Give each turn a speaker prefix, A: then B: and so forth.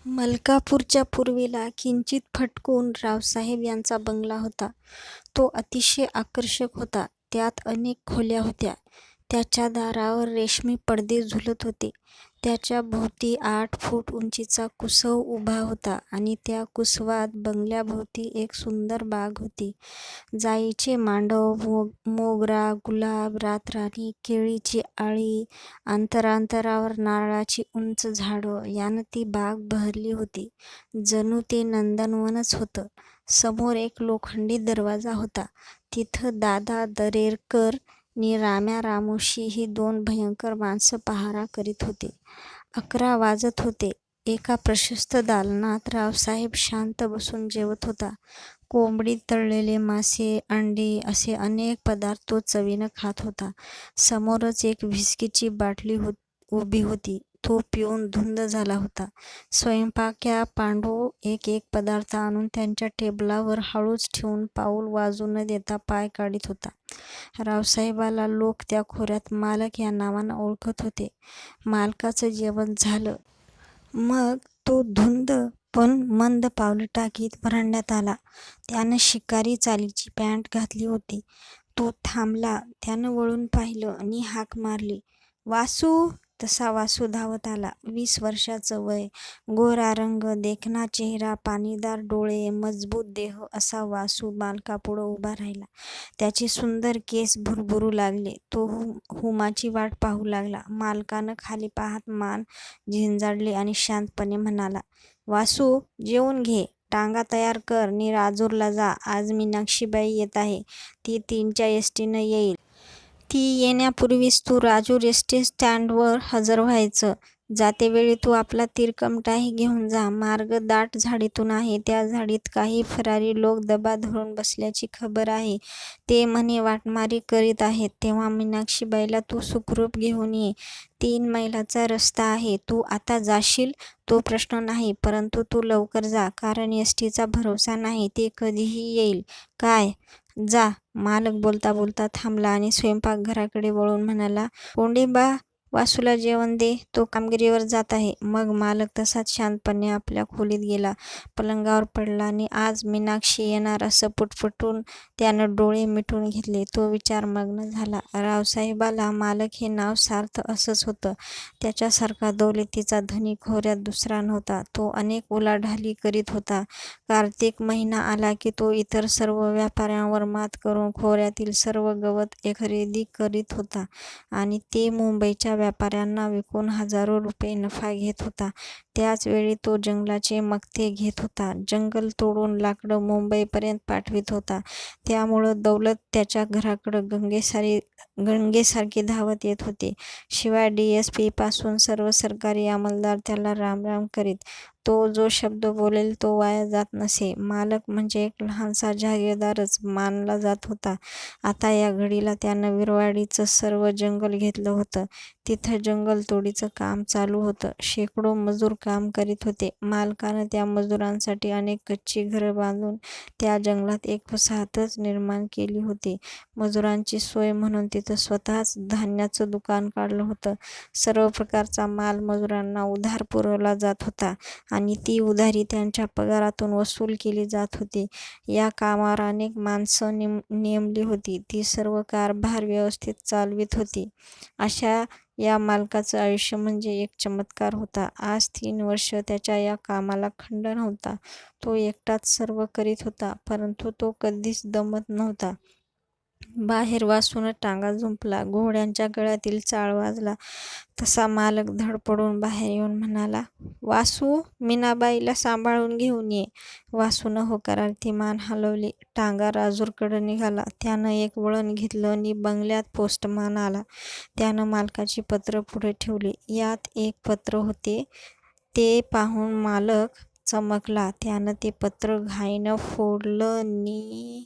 A: मलकापूरच्या पूर्वेला किंचित फटकून रावसाहेब यांचा बंगला होता. तो अतिशय आकर्षक होता. त्यात अनेक खोल्या होत्या. त्याच्या दारावर रेशमी पडदे झुलत होते. त्याच्या भोवती 8 फूट उंचीचा कुसव उभा होता आणि त्या कुसवात बंगल्याभोवती एक सुंदर बाग होती. जाईचे मांडव, मोगरा, गुलाब, रातराणी, केळीची आळी, अंतरांतरावर नारळाची उंच झाडं यानं ती बाग बहरली होती. जणू ते नंदनवनच होतं. समोर एक लोखंडी दरवाजा होता. तिथं दादा दरेकर नि राम्या रामोशी ही 2 भयंकर माणसं पहारा करीत होते. 11 वाजत होते. एका प्रशस्त दालनात रावसाहेब शांत बसून जेवत होता. कोंबडी, तळलेले मासे, अंडी असे अनेक पदार्थ तो चवीनं खात होता. समोरच एक व्हिस्कीची बाटली उभी होती. तो पिऊन धुंद झाला होता. स्वयंपाक्या पांडू एक एक पदार्थ आणून त्यांच्या टेबलावर हळूच ठेवून पाऊल वाजू न देता पाय काढीत होता. रावसाहेबाला लोक त्या खोऱ्यात मालक या नावानं ओळखत होते. मालकाचं जेवण झालं. मग तो धुंद पण मंद पावलं टाकीत व्हरांड्यात आला. त्यानं शिकारी चालीची पॅन्ट घातली होती. तो थांबला. त्यानं वळून पाहिलं आणि हाक मारली, "वासू! " तसा वासू धावत आला. 20 वर्षाचं वय, गोरा रंग, देखणा चेहरा, पाणीदार डोळे, मजबूत देह असा वासू मालकापुढं उभा राहिला. त्याचे सुंदर केस भुरभुरू लागले. तो हुमाची वाट पाहू लागला. मालकानं खाली पाहत मान झिंजाडली आणि शांतपणे म्हणाला, "वासू, जेवून घे. टांगा तयार कर नि राजूरला जा. आज मीनाक्षीबाई येत आहे. ती 3च्या एसटीनं येईल. ती येण्यापूर्वीच तू राजूर एसटी स्टँडवर हजर व्हायचं. जातेवेळी तू आपला तिरकमटाही घेऊन जा. मार्ग दाट झाडीतून आहे. त्या झाडीत काही फरारी लोक दबा धरून बसल्याची खबर आहे. ते म्हणे वाटमारी करीत आहेत. तेव्हा मीनाक्षीबाईला तू सुखरूप घेऊन ये. 3 मैलाचा रस्ता आहे. तू आता जाशील तो प्रश्न नाही. परंतु तू लवकर जा, कारण एसटीचा भरवसा नाही. ते कधीही येईल. काय? जा. " मालक बोलता बोलता थांबला आणि स्वयंपाकघराकडे वळून म्हणाला, "कोंडीबा, वासूला जेवण दे. तो कामगिरीवर जात आहे. " मग मालक तसाच शांतपणे आपल्या खोलीत गेला. पलंगावर पडला आणि आज मीनाक्षी येणार असं पुटपुटून त्यानं डोळे मिटून घेतले. तो विचारमग्न झाला. रावसाहेबाला मालक हे नाव सार्थ असंच होतं. त्याच्यासारखा दौलतीचा धनी खोऱ्यात दुसरा नव्हता. तो अनेक उलाढाली करीत होता. कार्तिक महिना आला की तो इतर सर्व व्यापाऱ्यांवर मात करून खोऱ्यातील सर्व गवत खरेदी करीत होता आणि ते मुंबईच्या व्यापाऱ्यांना विकून हजारो रुपये नफा घेत होता. त्याच वेळी तो जंगलाचे मक्ते घेत होता. जंगल तोडून लाकडं मुंबईपर्यंत पाठवीत होता. त्यामुळं दौलत त्याच्या घराकडं गंगेसारखी धावत येत होती. शिवाय DSP पासून सर्व सरकारी अंमलदार त्याला रामराम करीत. तो जो शब्द बोलेल तो वाया जात नसे. मालक म्हणजे एक लहानसा जहागीरदारच मानला जात होता. आता या घडीला त्यानं विरवाडीचं सर्व जंगल घेतलं होतं. तिथं जंगलतोडीचं काम चालू होतं. शेकडो मजूर काम करीत होते. मालकानं त्या मजुरांसाठी अनेक कच्ची घरं बांधून त्या जंगलात एक वसाहतच निर्माण केली होती. मजुरांची सोय म्हणून तिथं स्वतःच धान्याचं दुकान काढलं होतं. सर्व प्रकारचा माल मजुरांना उधार पुरवला जात होता आणि ती उधारी त्यांच्या पगारातून वसूल केली जात होती. या कामावर अनेक माणसं नेमली होती. ती सर्व कारभार व्यवस्थित चालवीत होती. अशा या मालकाचं आयुष्य म्हणजे एक चमत्कार होता. आज 3 वर्ष त्याच्या या कामाला खंड नव्हता. तो एकटाच सर्व करीत होता. परंतु तो कधीच दमत नव्हता. बाहेर वासूनं टांगा जुंपला. घोड्यांच्या गळ्यातील चाळ वाजला. तसा मालक धडपडून बाहेर येऊन म्हणाला, "वासू, मीनाबाईला सांभाळून घेऊन ये. " वासूनं होकारार्थी मान हलवली. टांगा राजूरकडं निघाला. त्यानं एक वळण घेतलं आणि बंगल्यात पोस्टमन आला. त्यानं मालकाची पत्रं पुढे ठेवली. यात एक पत्र होते. ते पाहून मालक चमकला. त्यानं ते पत्र घाईनं फोडलं नि